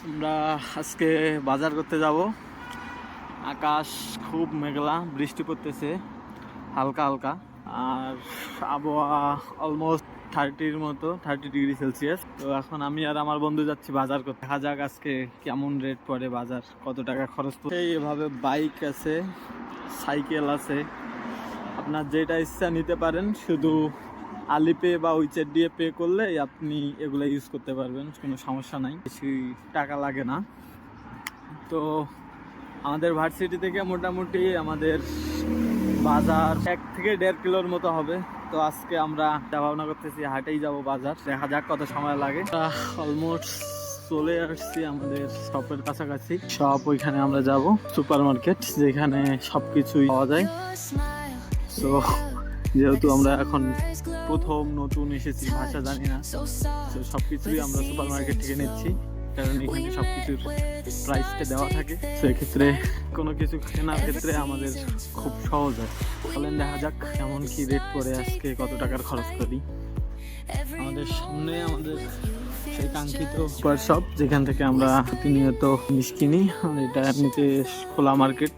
আমরা আজকে বাজার করতে যাব। আকাশ খুব মেঘলা, বৃষ্টি পড়তেছে হালকা হালকা, আর আবহাওয়া অলমোস্ট 30 ডিগ্রি সেলসিয়াস। তো এখন আমি আর আমার বন্ধু যাচ্ছি বাজার করতে। দেখা যাক আজকে কেমন রেট পড়ে, বাজার কত টাকা খরচ পড়ে। এভাবে বাইক আছে, সাইকেল আছে, আপনার যেটা ইচ্ছা নিতে পারেন। শুধু আলিপে বা উইচেট দিয়ে পে করলে আপনি এগুলো ইউজ করতে পারবেন, কোনো সমস্যা নাই, বেশি টাকা লাগে না। তো আমাদের ভার্সিটি থেকে মোটামুটি আমাদের বাজার 1 থেকে 1.5 কিলোর মতো হবে। তো আজকে আমরা ভাবনা করতেছি হাটেই যাব বাজার, দেখা যাক কত সময় লাগে। অলমোস্ট চলে আসছি আমাদের শপের কাছাকাছি। শপ ওইখানে আমরা যাব, সুপার মার্কেট, যেখানে সবকিছুই পাওয়া যায়। তো যেহেতু আমরা এখন প্রথম নতুন এসেছি, ভাষা জানি না, তো সবকিছুই আমরা সুপার মার্কেট থেকে নিচ্ছি, কারণ এখানে সবকিছুর প্রাইসটা দেওয়া থাকে। সেক্ষেত্রে কোনো কিছু কেনার ক্ষেত্রে আমাদের খুব সহজ হয়। বলেন দেখা যাক কেমন কি রেট পড়ে, আজকে কত টাকার খরচ করি। আমাদের সামনে আমাদের সেই কাঙ্ক্ষিত সুপার শপ, যেখান থেকে আমরা প্রতিনিয়ত জিনিস কিনি। এটা এমনিতে খোলা মার্কেট,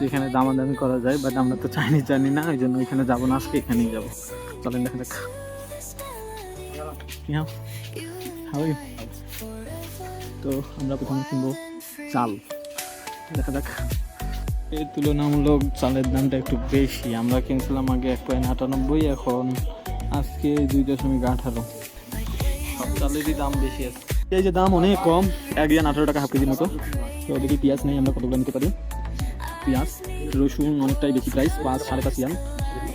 যেখানে দামাদামি করা যায়, বাট আমরা তো চাইনিজ জানি না, ওই জন্য ওইখানে যাবো না, আজকে এখানেই যাবো। চলেন দেখা যাক। তো আমরা প্রথমে কিনবো চাল, দেখা যাক। এই তুলনামূলক চালের দামটা একটু বেশি। আমরা কিনছিলাম আগে 1.98, এখন আজকে 2.18। সব চালেরই দাম বেশি আছে। এই যে দাম অনেক কম, 1.18 টাকা হাফ কেজির মতো। তো যদি পেঁয়াজ নেই আমরা কতগুলো নিতে পারি। পেঁয়াজ, রসুন অনেকটাই বেশি প্রাইস, 5-5.5 ইয়ান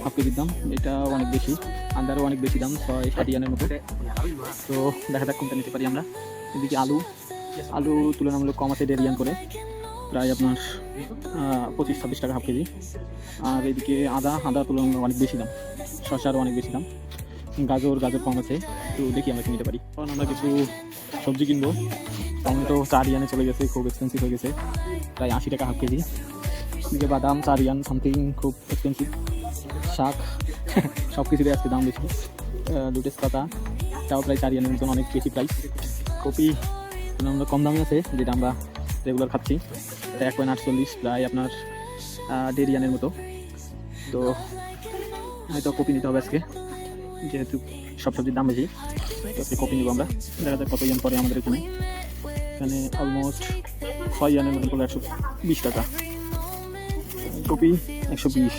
হাফ কেজির দাম। এটা অনেক বেশি, আদারও অনেক বেশি দাম, 6-7 ইয়ানের মতো। তো দেখা যাক কোনটা নিতে পারি আমরা। এদিকে আলু তুলনামূলক কম আছে, 1.5 ইয়ান করে, প্রায় আপনার 25-26 টাকা হাফ কেজি। আর এদিকে আদা তুলনামূলক অনেক বেশি দাম, শসারও অনেক বেশি দাম। গাজর কম আছে, তো দেখি আমরা কিনতে পারি। কারণ আমরা কিছু সবজি কিনবো। টমেটো 4 ইয়ানে চলে গেছে, খুব এক্সপেন্সিভ হয়ে গেছে, প্রায় 80 টাকা হাফ কেজি। এদিকে বাদাম 4 ইয়ান সামথিং, খুব এক্সপেন্সিভ। শাক সব কিছুরই আজকে দাম বেশি। লুটেস পাতা, তাও প্রায় 4 ইয়ানের মতন, অনেক বেশি প্রাইস। কপি তুলনামূলক কম দামে আছে, যেটা আমরা রেগুলার খাচ্ছি, 1.48, প্রায় আপনার 1.5 ইয়ানের মতো। তো হয়তো কপি নিতে হবে আজকে, যেহেতু সব সবজির দাম বেশি। তো আজকে কপি নিবো আমরা, দেখা যাক কত ইয়ান পরে আমাদের এখানে অলমোস্ট 6 ইয়ানের মতো, 120 টাকা। কপি 120।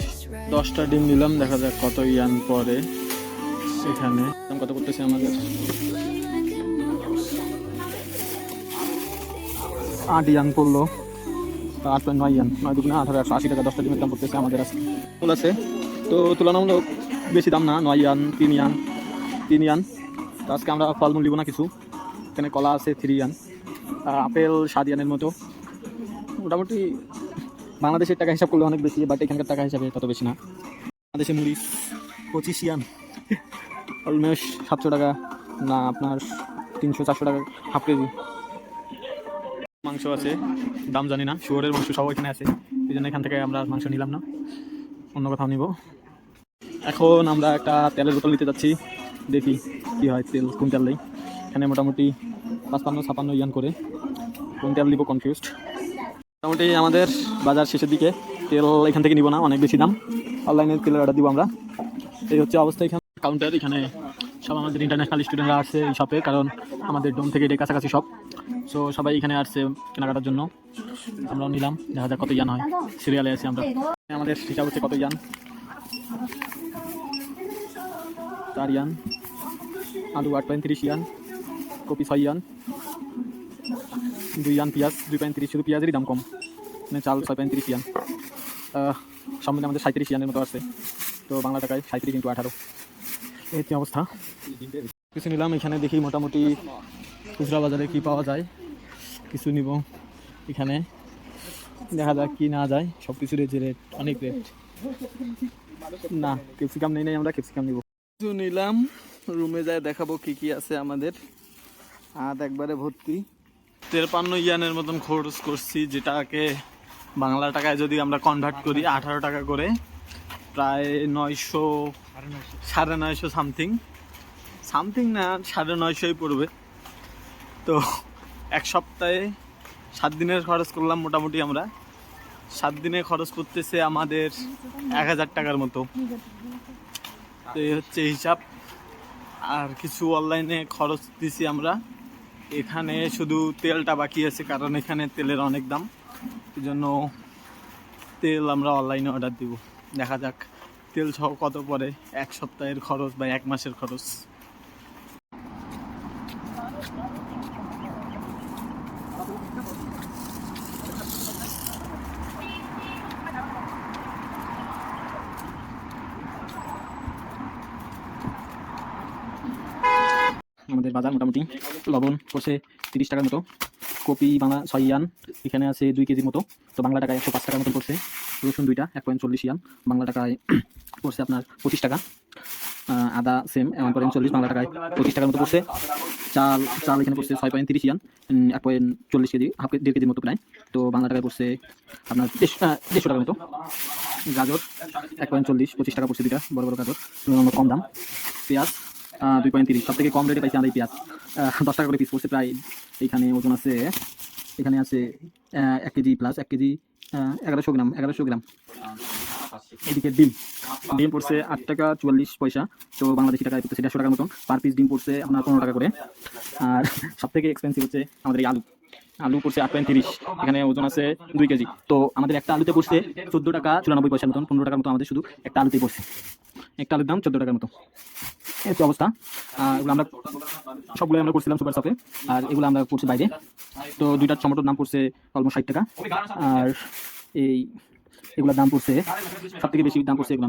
10টা ডিম নিলাম, দেখা যাক কত ইয়ান পরে। এখানে দাম কত করতেছে আমাদের, 8 ইয়ান পড়লো, 8.9 ইয়ান, 9 2 18, 180 টাকা 10টা ডিমের দাম পড়তেছে আমাদের আজকে। ফুল আছে, তো তুলনামূলক বেশি দাম না, 9 ইয়ান, 3 ইয়ান। তো আজকে আমরা ফলমূল নিব না কিছু। এখানে কলা আছে 3 ইয়ান, আপেল 7 ইয়ানের মতো। মোটামুটি বাংলাদেশের টাকা হিসাব করলে অনেক বেশি, বাট এখানকার টাকা হিসাবে তত বেশি না। বাংলাদেশে মরিচ 25 ইয়ান, অলমোস্ট 700 টাকা, না আপনার 300-400 টাকা হাফ কেজি। মাংস আছে, দাম জানি না, শুয়োরের মাংস সব এখানে আছে, এই জন্য এখান থেকে আমরা মাংস নিলাম না, অন্য কোথাও নিব। এখন আমরা একটা তেলের বোতল নিতে যাচ্ছি, দেখি কি হয়, তেল কোন তেল নেই। এখানে মোটামুটি 55-56 ইয়ান করে, কোন তেল নিব কনফিউজড। মোটামুটি আমাদের বাজার শেষের দিকে, তেল এখান থেকে নিব না, অনেক বেশি দাম, অনলাইনে তেলের অর্ডার দিব আমরা। এই হচ্ছে অবস্থা এখানে কাউন্টার। এখানে সব আমাদের ইন্টারন্যাশনাল স্টুডেন্টরা আসছে এই শপে, কারণ আমাদের ডোম থেকে এটা কাছাকাছি শপ। সো সবাই এখানে আসছে কেনাকাটার জন্য, আমরাও নিলাম, দেখা যাক কত ইয়ান হয়। সিরিয়ালে আছি আমরা, আমাদের হিসাব হচ্ছে কত ইয়ান, 4 ইয়ান। আলু 8.30 ইয়ান, কপি 6 ইয়ান, 2 ইয়ান পেঁয়াজ 2.30, শুধু পেঁয়াজেরই দাম কম। মানে চাল 6.30 ইয়ান, সব মিলে আমাদের 37 ইয়ানের মতো আছে। তো বাংলা টাকায় 37 × 18, এই হচ্ছে অবস্থা। কিছু নিলাম এখানে, দেখি মোটামুটি খুচরা বাজারে কি পাওয়া যায়, কিছু নিব এখানে, দেখা যাক কি না যায়। সব কিছুর যে রেট, অনেক রেট। না ক্যাপসিকাম নেই, আমরা ক্যাপসিকাম নিব। কিছু নিলাম, রুমে যায় দেখাবো কি কি আছে আমাদের। হাত একবারে ভর্তি, 53 ইয়ানের মতন খরচ করছি, যেটাকে বাংলা টাকায় যদি আমরা কনভার্ট করি 18 টাকা করে, প্রায় 900, 950 সামথিং না, 950 পড়বে। তো এক সপ্তাহে 7 দিনের খরচ করলাম মোটামুটি। আমরা 7 দিনে খরচ করতেছে আমাদের 1000 টাকার মতো। তো এই হচ্ছে হিসাব। আর কিছু অনলাইনে খরচ দিছি আমরা। এখানে শুধু তেলটা বাকি আছে, কারণ এখানে তেলের অনেক দাম, এই জন্য তেল আমরা অনলাইনে অর্ডার দিব। দেখা যাক তেল সহ কত পড়ে, এক সপ্তাহের খরচ বা এক মাসের খরচ। আমাদের বাজার মোটামুটি লবণ পড়ছে 30 টাকার মতো, কপি বাংলা 6 ইয়ান, এখানে আছে 2 কেজির মতো, তো বাংলা টাকায় 105 টাকার মতো পড়ছে। রসুন 2টা 1.40 ইয়ান, বাংলা টাকায় পড়ছে আপনার 25 টাকা। আদা সেম 1.40, বাংলা টাকায় 25 টাকার মতো পড়ছে। চাল চাল এখানে পড়ছে 6.30 ইয়ান, 1.40 কেজি, হাফ 1.5 কেজির মতো প্রায়, তো বাংলা টাকায় পড়ছে আপনার 150 টাকার মতো। গাজর 1.40, 25 টাকা পড়ছে দুইটা বড় বড় গাজর, কম দাম। পেঁয়াজ 2.30, সব থেকে কম রেটে পাইছি আমরা এই পেঁয়াজ, 10 টাকা করে পিস পড়ছে প্রায়। এইখানে ওজন আছে, এখানে আছে 1 কেজি প্লাস 1 কেজি 1100 গ্রাম 1100 গ্রাম। এদিকে ডিম ডিম পড়ছে 8 টাকা 44 পয়সা, তো বাংলাদেশি টাকায় পড়ছে 150 টাকার মতন। পার পিস ডিম পড়ছে আপনার 15 টাকা করে। আর সব থেকে এক্সপেন্সিভ হচ্ছে আমাদের এই আলু। আলু পড়ছে 8.30, এখানে ওজন আছে 2 কেজি, তো আমাদের একটা আলুতে পড়ছে 14 টাকা 94 পয়সার মতন, 15 টাকার মতো আমাদের শুধু একটা আলুতেই পড়ছে। একটা আলুর দাম 14 টাকার মতো। এই তো অবস্থা। এগুলো আমরা সবগুলো আমরা করছিলাম সুপার শপে, আর এগুলো আমরা করছি বাইরে। তো দুইটা টমেটোর দাম পড়ছে অলমোস্ট 60 টাকা। আর এই এগুলোর দাম পড়ছে, সব থেকে বেশি দাম পড়ছে এগুলো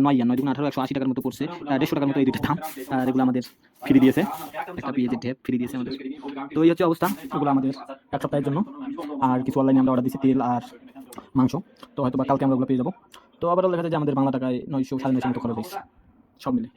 9 ইয়ান, 9 দুগুণ 18, 180 টাকার মতো পড়ছে, 150 টাকার মতো এই দুটো দাম। আর এগুলো আমাদের ফ্রি দিয়েছে, একটা পেঁয়াজের ঢেপ ফ্রি দিয়েছে আমাদের। তো এই হচ্ছে অবস্থা, এগুলো আমাদের এক সপ্তাহের জন্য। আর কিছু অনলাইনে আমরা অর্ডার দিচ্ছি তেল আর মাংস, তো হয়তো বা কালকে আমরা ওগুলো পেয়ে যাবো। তো আবারও দেখা যায় যে আমাদের বাংলা টাকায় 900 950 মতো খরচ হয়েছে সব মিলে।